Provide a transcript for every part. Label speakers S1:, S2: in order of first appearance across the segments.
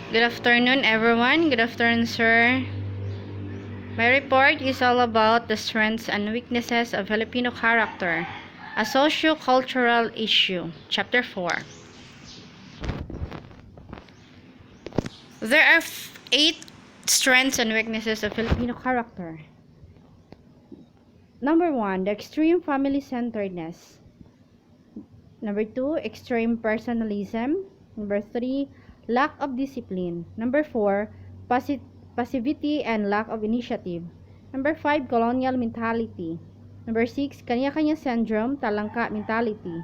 S1: Good afternoon, everyone. Good afternoon, sir. My report is all about the strengths and weaknesses of Filipino character, a socio-cultural issue, Chapter 4. There are 8 strengths and weaknesses of Filipino character. Number 1, the extreme family-centeredness. Number 2, extreme personalism. Number 3, lack of discipline. Number 4, passivity and lack of initiative. Number 5, colonial mentality. Number 6, kanya-kanya syndrome, talangka mentality.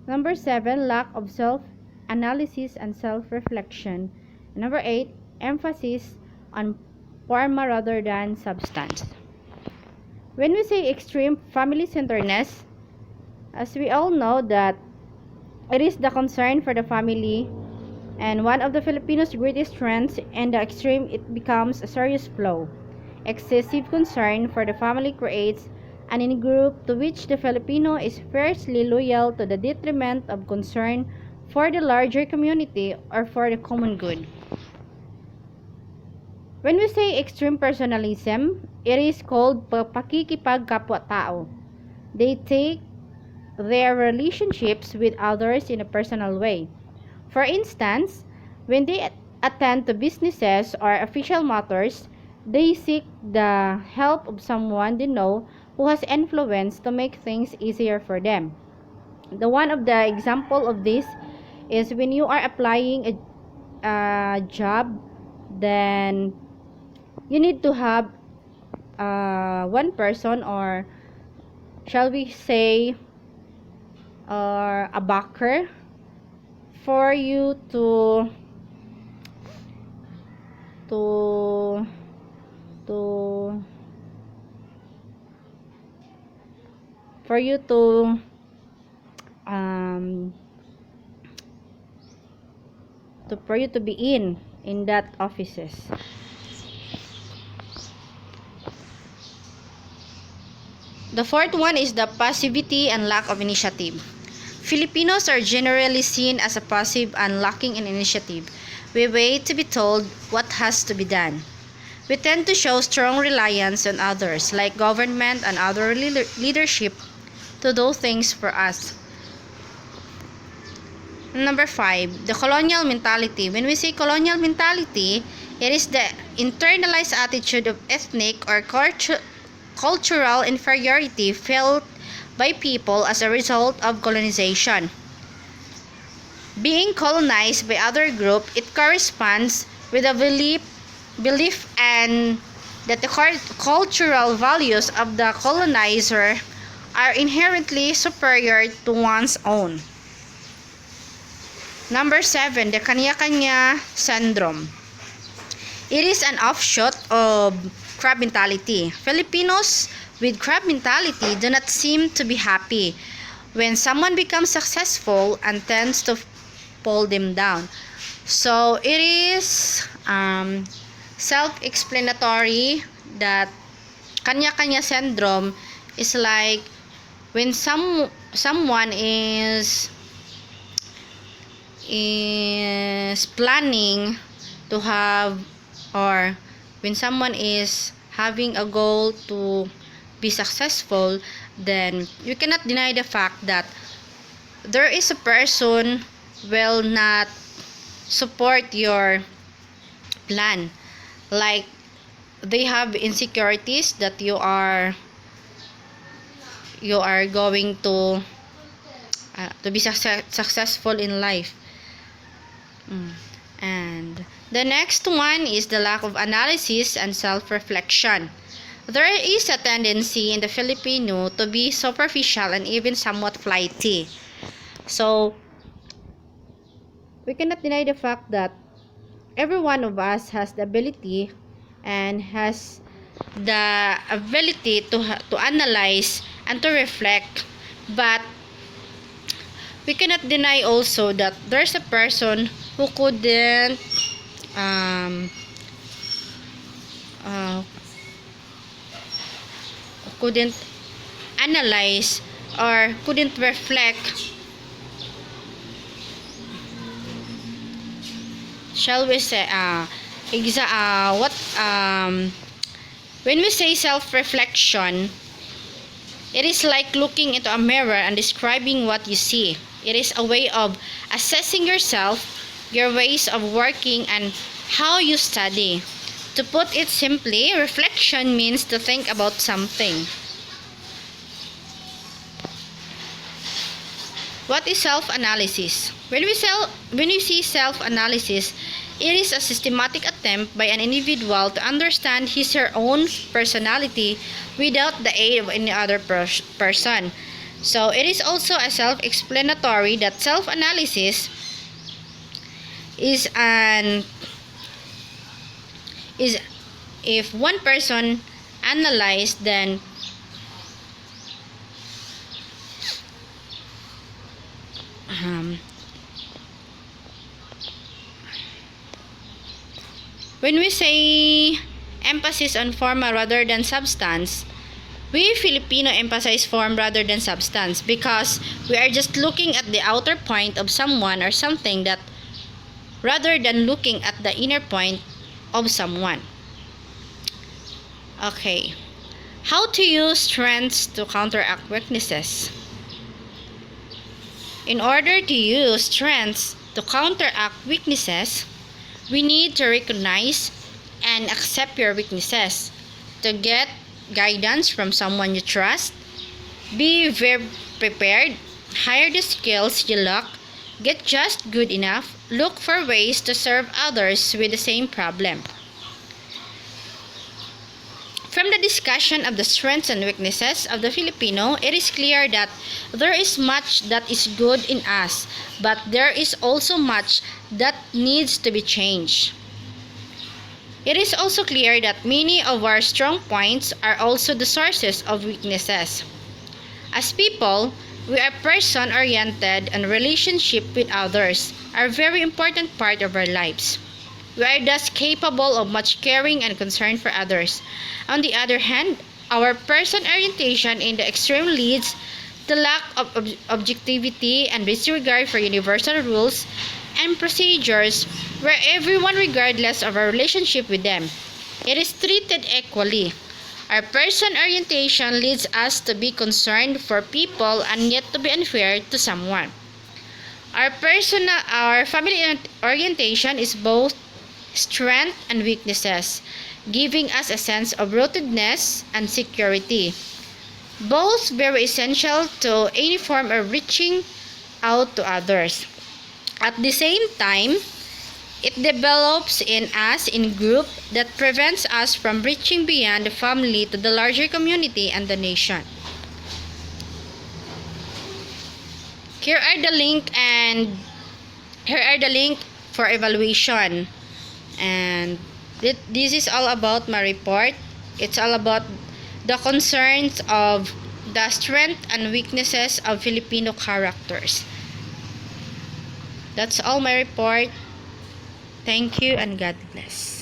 S1: Number 7, lack of self-analysis and self-reflection. Number 8, emphasis on forma rather than substance. When we say extreme family-centeredness, as we all know that it is the concern for the family, and one of the Filipinos' greatest strengths, and the extreme it becomes a serious flaw. Excessive concern for the family creates an in-group to which the Filipino is fiercely loyal to the detriment of concern for the larger community or for the common good. When we say extreme personalism, it is called pakikipagkapwa-tao. They take their relationships with others in a personal way. For instance, when they attend to businesses or official matters, they seek the help of someone they know who has influence to make things easier for them. The one of the example of this is when you are applying a job, then you need to have one person, or shall we say, or a backer for you to for you to be in that offices. The fourth one is the passivity and lack of initiative. Filipinos are generally seen as a passive and lacking in initiative. We wait to be told what has to be done. We tend to show strong reliance on others, like government and other leadership, to do things for us. Number 5, the colonial mentality. When we say colonial mentality, it is the internalized attitude of ethnic or cultural inferiority felt by people as a result of colonization. Being colonized by other group, it corresponds with a belief and that the cultural values of the colonizer are inherently superior to one's own. Number 7, the kanya-kanya syndrome. It is an offshoot of crab mentality. Filipinos with crab mentality do not seem to be happy when someone becomes successful and tends to pull them down. So it is self-explanatory that kanya-kanya syndrome is like when someone is planning to have, or when someone is having a goal to be successful, then you cannot deny the fact that there is a person will not support your plan. Like they have insecurities that you are going to be successful in life. And the next one is the lack of analysis and self-reflection. There is a tendency in the Filipino to be superficial and even somewhat flighty. So, we cannot deny the fact that every one of us has the ability and has the ability to analyze and to reflect, but we cannot deny also that there's a person who couldn't analyze or couldn't reflect shall we say, when we say self-reflection, it is like looking into a mirror and describing what you see. It is a way of assessing yourself, your ways of working, and how you study. To put it simply, reflection means to think about something. What is self-analysis? When we see self-analysis, it is a systematic attempt by an individual to understand his or her own personality without the aid of any other person. So it is also a self-explanatory that self-analysis is if one person analyzed, then when we say emphasis on form rather than substance, we Filipino emphasize form rather than substance because we are just looking at the outer point of someone or something that rather than looking at the inner point of someone. Okay. How to use strengths to counteract weaknesses? In order to use strengths to counteract weaknesses, we need to recognize and accept your weaknesses. To get guidance from someone you trust, be very prepared, hire the skills you lack, get just good enough, look for ways to serve others with the same problem. From the discussion of the strengths and weaknesses of the Filipino, it is clear that there is much that is good in us, but there is also much that needs to be changed. It is also clear that many of our strong points are also the sources of weaknesses. As people, we are person-oriented, and relationship with others are a very important part of our lives. We are thus capable of much caring and concern for others. On the other hand, our person orientation in the extreme leads to lack of objectivity and disregard for universal rules and procedures where everyone, regardless of our relationship with them, it is treated equally. Our person orientation leads us to be concerned for people and yet to be unfair to someone. Our family orientation is both strength and weaknesses, giving us a sense of rootedness and security, both very essential to any form of reaching out to others. At the same time, it develops in us in group that prevents us from reaching beyond the family to the larger community and the nation. Here are the link for evaluation. And this is all about my report. It's all about the concerns of the strength and weaknesses of Filipino characters. That's all my report. Thank you and God bless.